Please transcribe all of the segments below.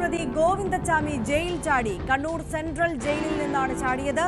പ്രതി ഗോവിന്ദച്ചാമി ജയിൽ ചാടി. കണ്ണൂർ സെൻട്രൽ ജയിലിൽ നിന്നാണ് ചാടിയത്.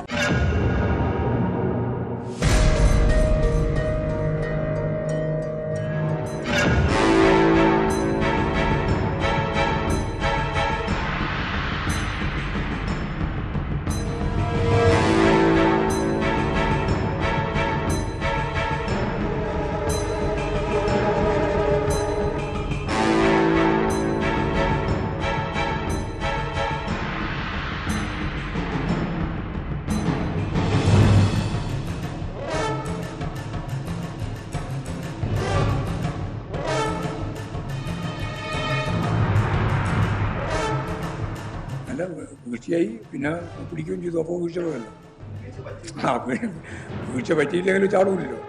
വീഴ്ചയായി, പിന്നെ പിടിക്കുകയും ചെയ്തു. അപ്പോൾ വീഴ്ച പോയല്ലോ. വീഴ്ച പറ്റിയില്ലെങ്കിലും ചാടൂല്ലോ.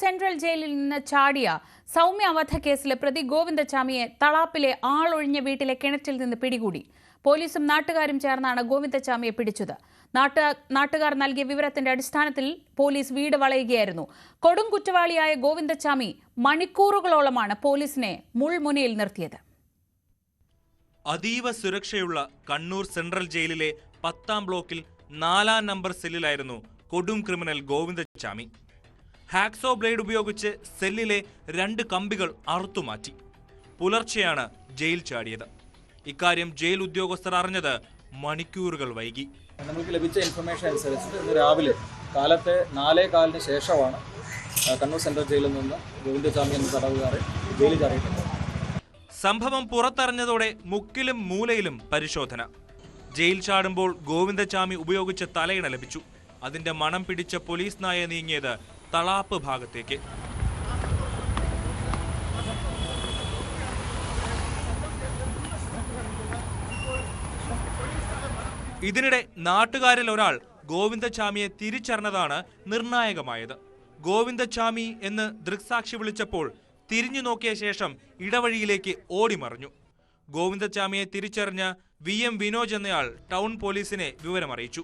സെൻട്രൽ ജയിലിൽ നിന്ന് ചാടിയ സൗമ്യ വധക്കേസിലെ പ്രതി ഗോവിന്ദച്ചാമിയെ തളാപ്പിലെ ആളൊഴിഞ്ഞ വീട്ടിലെ കിണറ്റിൽ നിന്ന് പിടികൂടി. പോലീസും നാട്ടുകാരും ചേർന്നാണ് ഗോവിന്ദച്ചാമിയെ പിടിച്ചത്. നാട്ടുകാർ നൽകിയ വിവരത്തിന്റെ അടിസ്ഥാനത്തിൽ പോലീസ് വീട് വളയുകയായിരുന്നു. കൊടും കുറ്റവാളിയായ ഗോവിന്ദച്ചാമി മണിക്കൂറുകളോളമാണ് പോലീസിനെ മുൾമുനയിൽ നിർത്തിയത്. അതീവ സുരക്ഷയുള്ള കണ്ണൂർ സെൻട്രൽ ജയിലിലെ 10ാം ബ്ലോക്കിൽ 4ാം നമ്പർ സെല്ലിലായിരുന്നു കൊടും ക്രിമിനൽ ഗോവിന്ദച്ചാമി. ഹാക്സോ ബ്ലേഡ് ഉപയോഗിച്ച് സെല്ലിലെ 2 കമ്പികൾ അറുത്തുമാറ്റി. പുലർച്ചെയാണ് ജയിൽ ചാടിയത്. ഇക്കാര്യം ജയിൽ ഉദ്യോഗസ്ഥർ അറിഞ്ഞത് മണിക്കൂറുകൾ വൈകി. നമുക്ക് ലഭിച്ച ഇൻഫർമേഷൻ അനുസരിച്ച് ഇന്ന് രാവിലെ കാലത്തെ 4:15 ശേഷമാണ് കണ്ണൂർ സെൻട്രൽ ജയിലിൽ നിന്ന് ഗോവിന്ദച്ചാമി എന്ന തടവുകാരെ ജയിലിൽ ചാടിയിട്ടുണ്ട്. സംഭവം പുറത്തറിഞ്ഞതോടെ മുക്കിലും മൂലയിലും പരിശോധന. ജയിൽ ചാടുമ്പോൾ ഗോവിന്ദച്ചാമി ഉപയോഗിച്ച തലയിണ ലഭിച്ചു. അതിന്റെ മണം പിടിച്ച പോലീസ് നായ നീങ്ങിയത് തളാപ്പ് ഭാഗത്തേക്ക്. ഇതിനിടെ നാട്ടുകാരിൽ ഒരാൾ ഗോവിന്ദച്ചാമിയെ തിരിച്ചറിഞ്ഞതാണ് നിർണായകമായത്. ഗോവിന്ദച്ചാമി എന്ന് ദൃക്സാക്ഷി വിളിച്ചപ്പോൾ തിരിഞ്ഞു നോക്കിയ ശേഷം ഇടവഴിയിലേക്ക് ഓടിമറിഞ്ഞു. ഗോവിന്ദച്ചാമിയെ തിരിച്ചറിഞ്ഞ VM വിനോജ് എന്നയാൾ ടൗൺ പോലീസിനെ വിവരമറിയിച്ചു.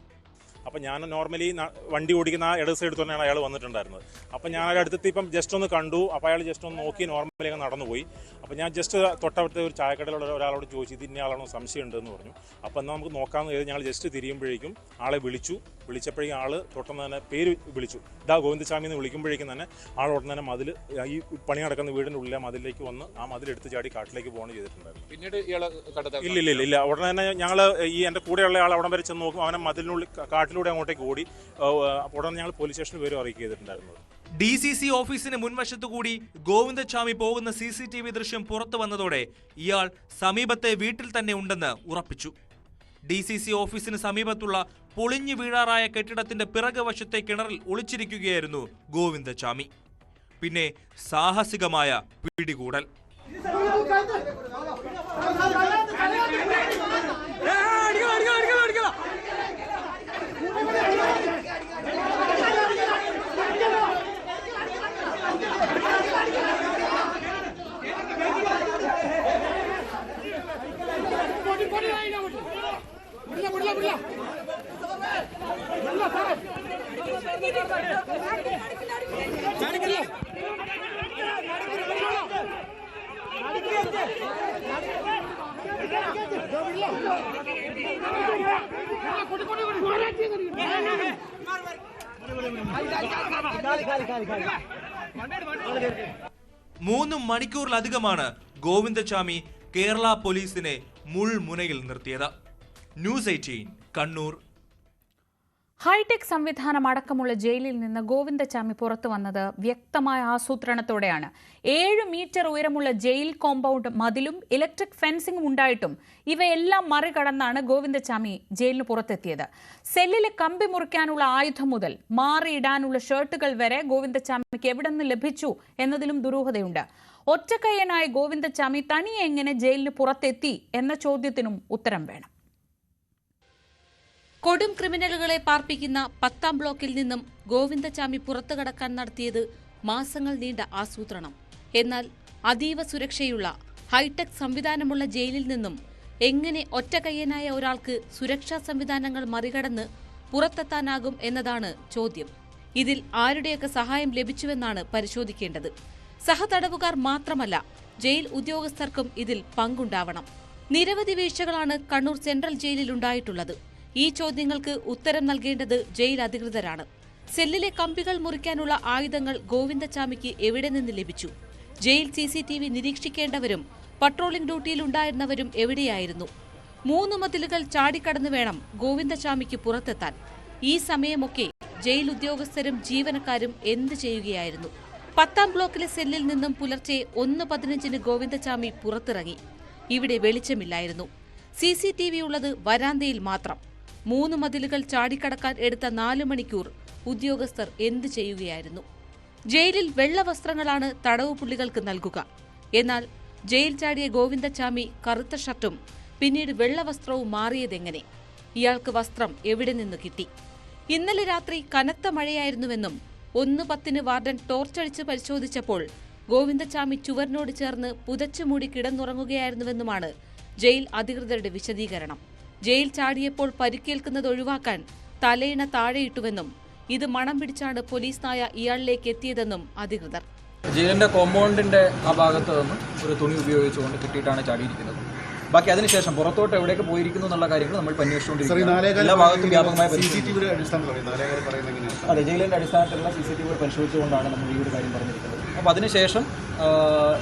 അപ്പോൾ ഞാൻ നോർമലി വണ്ടി ഓടിക്കുന്ന ആ ഇടത് സൈഡ് തന്നെയാണ് അയാൾ വന്നിട്ടുണ്ടായിരുന്നത്. അപ്പോൾ ഞാൻ അയാൾ അടുത്തെത്തി ഇപ്പം ജസ്റ്റ് ഒന്ന് കണ്ടു. അപ്പോൾ അയാൾ ജസ്റ്റ് ഒന്ന് നോക്കി നോർമലി അങ്ങ് നടന്നുപോയി. അപ്പോൾ ഞാൻ ജസ്റ്റ് തൊട്ടടുത്ത ഒരു ചായക്കടയിലുള്ള ഒരാളോട് ചോദിച്ചു, ഇത് ഇന്ന ആളാണോ സംശയമുണ്ടെന്ന് പറഞ്ഞു. അപ്പോൾ എന്നാൽ നമുക്ക് നോക്കാമെന്ന് കരുതി ഞങ്ങൾ ജസ്റ്റ് തിരിയുമ്പോഴേക്കും ആളെ വിളിച്ചപ്പോഴേക്കും ആൾ തൊട്ടെന്ന് തന്നെ പേര് വിളിച്ചു. ഇതാ ഗോവിന്ദച്ചാമി എന്ന് വിളിക്കുമ്പോഴേക്കും തന്നെ ആൾ ഉടനെ തന്നെ മതിൽ, ഈ പണി നടക്കുന്ന വീടിൻ്റെ ഉള്ളിലെ മതിലേക്ക് വന്ന് ആ മതിലെടുത്ത് ചാടി കാട്ടിലേക്ക് പോകണം ചെയ്തിട്ടുണ്ടായിരുന്നു. പിന്നീട് ഇല്ല ഉടനെ തന്നെ ഞങ്ങൾ ഈ എൻ്റെ കൂടെയുള്ള ആൾ അവിടം വരെ ചെന്ന് നോക്കും. അവനെ മതിലിനുള്ളിൽ കാട്ടിലൂടെ അങ്ങോട്ടേക്ക് ഓടി. ഉടനെ ഞങ്ങൾ പോലീസ് സ്റ്റേഷനിൽ വിവരം അറിയിക്കുക ചെയ്തിട്ടുണ്ടായിരുന്നത്. DCC ഓഫീസിന് മുൻവശത്തു കൂടി ഗോവിന്ദച്ചാമി പോകുന്ന CCTV ദൃശ്യം പുറത്തു വന്നതോടെ ഇയാൾ സമീപത്തെ വീട്ടിൽ തന്നെ ഉണ്ടെന്ന് ഉറപ്പിച്ചു. DCC ഓഫീസിന് സമീപത്തുള്ള പൊളിഞ്ഞു വീഴാറായ കെട്ടിടത്തിന്റെ പിറകുവശത്തെ കിണറിൽ ഒളിച്ചിരിക്കുകയായിരുന്നു ഗോവിന്ദച്ചാമി. പിന്നെ സാഹസികമായ പിടികൂടൽ. മൂന്ന് മണിക്കൂറിലധികമാണ് ഗോവിന്ദച്ചാമി കേരള പോലീസിനെ മുൾമുനയിൽ നിർത്തിയത്. ന്യൂസ് 18 കണ്ണൂർ. ഹൈടെക് സംവിധാനം അടക്കമുള്ള ജയിലിൽ നിന്ന് ഗോവിന്ദച്ചാമി പുറത്തു വന്നത് വ്യക്തമായ ആസൂത്രണത്തോടെയാണ്. 7 മീറ്റർ ഉയരമുള്ള ജയിൽ കോമ്പൗണ്ട് മതിലും ഇലക്ട്രിക് ഫെൻസിംഗും ഉണ്ടായിട്ടും ഇവയെല്ലാം മറികടന്നാണ് ഗോവിന്ദച്ചാമി ജയിലിന് പുറത്തെത്തിയത്. സെല്ലിലെ കമ്പി മുറിക്കാനുള്ള ആയുധം മുതൽ മാറിയിടാനുള്ള ഷർട്ടുകൾ വരെ ഗോവിന്ദച്ചാമിക്ക് എവിടെ നിന്ന് ലഭിച്ചു എന്നതിലും ദുരൂഹതയുണ്ട്. ഒറ്റക്കയ്യനായ ഗോവിന്ദച്ചാമി തനിയെ എങ്ങനെ ജയിലിന് പുറത്തെത്തി എന്ന ചോദ്യത്തിനും ഉത്തരം വേണം. കൊടും ക്രിമിനലുകളെ പാർപ്പിക്കുന്ന 10ാം ബ്ലോക്കിൽ നിന്നും ഗോവിന്ദച്ചാമി പുറത്തു കടക്കാൻ നടത്തിയത് മാസങ്ങൾ നീണ്ട ആസൂത്രണം. എന്നാൽ അതീവ സുരക്ഷയുള്ള ഹൈടെക് സംവിധാനമുള്ള ജയിലിൽ നിന്നും എങ്ങനെ ഒറ്റക്കയ്യനായ ഒരാൾക്ക് സുരക്ഷാ സംവിധാനങ്ങൾ മറികടന്ന് പുറത്തെത്താനാകും എന്നതാണ് ചോദ്യം. ഇതിൽ ആരുടെയൊക്കെ സഹായം ലഭിച്ചുവെന്നാണ് പരിശോധിക്കേണ്ടത്. സഹതടവുകാർ മാത്രമല്ല, ജയിൽ ഉദ്യോഗസ്ഥർക്കും ഇതിൽ പങ്കുണ്ടാവണം. നിരവധി വീഴ്ചകളാണ് കണ്ണൂർ സെൻട്രൽ ജയിലിലുണ്ടായിട്ടുള്ളത്. ഈ ചോദ്യങ്ങൾക്ക് ഉത്തരം നൽകേണ്ടത് ജയിൽ അധികൃതരാണ്. സെല്ലിലെ കമ്പികൾ മുറിക്കാനുള്ള ആയുധങ്ങൾ ഗോവിന്ദച്ചാമിക്ക് എവിടെ നിന്ന് ലഭിച്ചു? ജയിൽ CCTV നിരീക്ഷിക്കേണ്ടവരും പട്രോളിംഗ് ഡ്യൂട്ടിയിലുണ്ടായിരുന്നവരും എവിടെയായിരുന്നു? 3 മതിലുകൾ ചാടിക്കടന്നു വേണം ഗോവിന്ദച്ചാമിക്ക് പുറത്തെത്താൻ. ഈ സമയമൊക്കെ ജയിൽ ഉദ്യോഗസ്ഥരും ജീവനക്കാരും എന്ത് ചെയ്യുകയായിരുന്നു? 10ാം ബ്ലോക്കിലെ സെല്ലിൽ നിന്നും പുലർച്ചെ 1:15 ഗോവിന്ദച്ചാമി പുറത്തിറങ്ങി. ഇവിടെ വെളിച്ചമില്ലായിരുന്നു. CCTV ഉള്ളത് വരാന്തയിൽ മാത്രം. 3 മതിലുകൾ ചാടിക്കടക്കാൻ എടുത്ത 4 മണിക്കൂർ ഉദ്യോഗസ്ഥർ എന്ത് ചെയ്യുകയായിരുന്നു? ജയിലിൽ വെള്ള വസ്ത്രങ്ങളാണ് തടവു പുള്ളികൾക്ക് നൽകുക. എന്നാൽ ജയിൽ ചാടിയ ഗോവിന്ദച്ചാമി കറുത്ത ഷർട്ടും പിന്നീട് വെള്ള വസ്ത്രവും മാറിയതെങ്ങനെ? ഇയാൾക്ക് വസ്ത്രം എവിടെ നിന്ന് കിട്ടി? ഇന്നലെ രാത്രി കനത്ത മഴയായിരുന്നുവെന്നും 1:10 വാർഡൻ ടോർച്ചടിച്ച് പരിശോധിച്ചപ്പോൾ ഗോവിന്ദച്ചാമി ചുവരിനോട് ചേർന്ന് പുതച്ചുമൂടി കിടന്നുറങ്ങുകയായിരുന്നുവെന്നുമാണ് ജയിൽ അധികൃതരുടെ വിശദീകരണം. ജയിൽ ചാടിയപ്പോൾ പരിക്കേൽക്കുന്നത് ഒഴിവാക്കാൻ തലയിണ താഴെയിട്ടുവെന്നും ഇത് മണം പിടിച്ചാണ് പോലീസ് നായ ഇയാളിലേക്ക് എത്തിയതെന്നും അധികൃതർ. ജയിലിന്റെ കോമ്പൗണ്ടിന്റെ ആ ഭാഗത്ത് നിന്ന് ഒരു തുണി ഉപയോഗിച്ചുകൊണ്ട് കിട്ടിയിട്ടാണ് ചാടിയിരിക്കുന്നത്. ബാക്കി അതിനുശേഷം പുറത്തോട്ട് എവിടേക്ക് പോയിരിക്കുന്നു എന്നുള്ള കാര്യങ്ങൾ നമ്മൾ അന്വേഷിച്ചുകൊണ്ടിരിക്കുകയാണ്. എല്ലാ ഭാഗത്തും വ്യാപകമായ അതെ, ജയിലിന്റെ അടിസ്ഥാനത്തിലുള്ള CCTV പരിശോധിച്ചുകൊണ്ടാണ് നമ്മൾ ഈ ഒരു കാര്യം പറഞ്ഞിരിക്കുന്നത്. അപ്പോൾ അതിനുശേഷം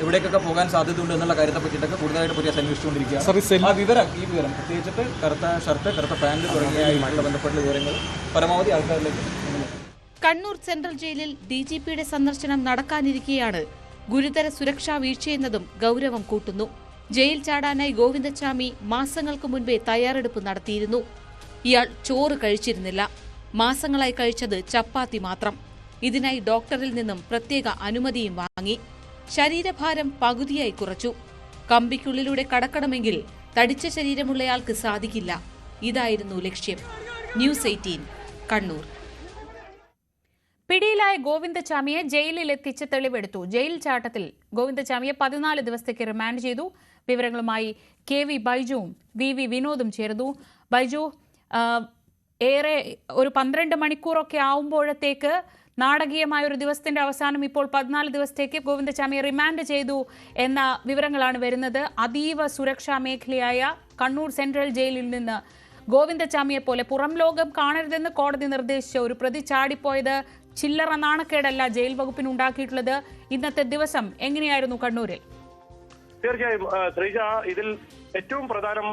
എവിടേക്കൊക്കെ പോകാൻ സാധ്യതയുണ്ട് എന്നുള്ള കാര്യത്തെ പറ്റിയിട്ടൊക്കെ കൂടുതലായിട്ട് പോലീസ് അന്വേഷിച്ചുകൊണ്ടിരിക്കുകയാണ്. ഈ വിവരം പ്രത്യേകിച്ചിട്ട് കറുത്ത ഷർട്ട്, കറുത്ത പാന്റ് തുടങ്ങിയ ബന്ധപ്പെട്ട വിവരങ്ങൾ പരമാവധി ആൾക്കാരിലേക്ക്. കണ്ണൂർ സെൻട്രൽ ജയിലിൽ DGPയുടെ സന്ദർശനം നടക്കാനിരിക്കെയാണ് ഗുരുതര സുരക്ഷാ വീഴ്ചയെന്നതും ഗൌരവം കൂട്ടുന്നു. ജയിൽ ചാടാനായി ഗോവിന്ദച്ചാമി മാസങ്ങൾക്ക് മുൻപേ തയ്യാറെടുപ്പ് നടത്തിയിരുന്നു. ഇയാൾ ചോറ് കഴിച്ചിരുന്നില്ല. മാസങ്ങളായി കഴിച്ചത് ചപ്പാത്തി മാത്രം. ഇതിനായി ഡോക്ടറിൽ നിന്നും പ്രത്യേക അനുമതിയും വാങ്ങി. ശരീരഭാരം പകുതിയായി കുറച്ചു. കമ്പിക്കുള്ളിലൂടെ കടക്കണമെങ്കിൽ തടിച്ച ശരീരമുള്ളയാൾക്ക് സാധിക്കില്ല. ഇതായിരുന്നു ലക്ഷ്യം. ന്യൂസ് 18 കണ്ണൂർ. പിടിയിലായ ഗോവിന്ദച്ചാമിയെ ജയിലിലെത്തിച്ച് തെളിവെടുത്തു. ജയിൽ ചാട്ടത്തിൽ ഗോവിന്ദച്ചാമിയെ 14 ദിവസത്തേക്ക് റിമാൻഡ് ചെയ്തു. വിവരങ്ങളുമായി KV ബൈജുവും VV വിനോദും ചേർന്നു. ബൈജു, ഏറെ ഒരു 12 മണിക്കൂറൊക്കെ ആവുമ്പോഴത്തേക്ക് നാടകീയമായ ഒരു ദിവസത്തിന്റെ അവസാനം ഇപ്പോൾ 14 ദിവസത്തേക്ക് ഗോവിന്ദച്ചാമിയെ റിമാൻഡ് ചെയ്തു എന്ന വിവരങ്ങളാണ് വരുന്നത്. അതീവ സുരക്ഷാ മേഖലയായ കണ്ണൂർ സെൻട്രൽ ജയിലിൽ നിന്ന് ഗോവിന്ദച്ചാമിയെ പോലെ പുറം ലോകം കാണരുതെന്ന് കോടതി നിർദ്ദേശിച്ച ഒരു പ്രതി ചാടിപ്പോയത് ചില്ലറ നാണക്കേടല്ല ജയിൽ വകുപ്പിന് ഉണ്ടാക്കിയിട്ടുള്ളത്. ഇന്നത്തെ ദിവസം എങ്ങനെയായിരുന്നു കണ്ണൂരിൽ? തീർച്ചയായും ശ്രീജ, ഇതിൽ ഏറ്റവും പ്രധാനം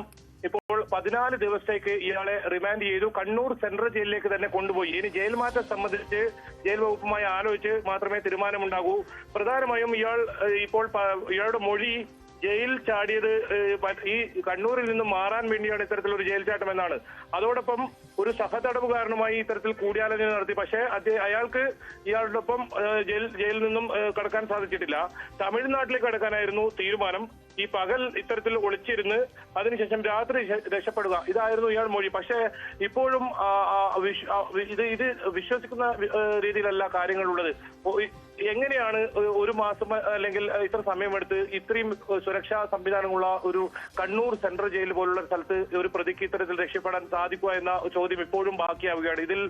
ഇപ്പോൾ 14 ദിവസത്തേക്ക് ഇയാളെ റിമാൻഡ് ചെയ്തു. കണ്ണൂർ സെൻട്രൽ ജയിലിലേക്ക് തന്നെ കൊണ്ടുപോയി. ഇനി ജയിൽ മാറ്റം സംബന്ധിച്ച് ജയിൽ വകുപ്പുമായി ആലോചിച്ച് മാത്രമേ തീരുമാനമുണ്ടാകൂ. പ്രധാനമായും ഇയാളുടെ മൊഴി ജയിൽ ചാടിയത് ഈ കണ്ണൂരിൽ നിന്നും മാറാൻ വേണ്ടിയാണ് ഇത്തരത്തിലൊരു ജയിൽ ചാട്ടം എന്നാണ്. അതോടൊപ്പം ഒരു സഹതടവുകാരനുമായി ഇത്തരത്തിൽ കൂടിയാലോചന നടത്തി. പക്ഷേ അയാൾക്ക് ഇയാളോടൊപ്പം ജയിലിൽ നിന്നും കടക്കാൻ സാധിച്ചിട്ടില്ല. തമിഴ്നാട്ടിലേക്ക് കടക്കാനായിരുന്നു തീരുമാനം. ഈ പകൽ ഇത്തരത്തിൽ ഒളിച്ചിരുന്ന് അതിനുശേഷം രാത്രി രക്ഷപ്പെടുക, ഇതായിരുന്നു ഇയാൾ മൊഴി. പക്ഷേ ഇപ്പോഴും ഇത് വിശ്വസിക്കുന്ന രീതിയിലല്ല കാര്യങ്ങളുള്ളത്. എങ്ങനെയാണ് ഒരു മാസം അല്ലെങ്കിൽ ഇത്ര സമയമെടുത്ത് ഇത്രയും സുരക്ഷാ സംവിധാനമുള്ള ഒരു കണ്ണൂർ സെൻട്രൽ ജയിൽ പോലുള്ള സ്ഥലത്ത് ഒരു പ്രതിക്ക് ഇത്തരത്തിൽ രക്ഷപ്പെടാൻ സാധിക്കുക എന്ന ചോദ്യം ഇപ്പോഴും ബാക്കിയാവുകയാണ്. ഇതിൽ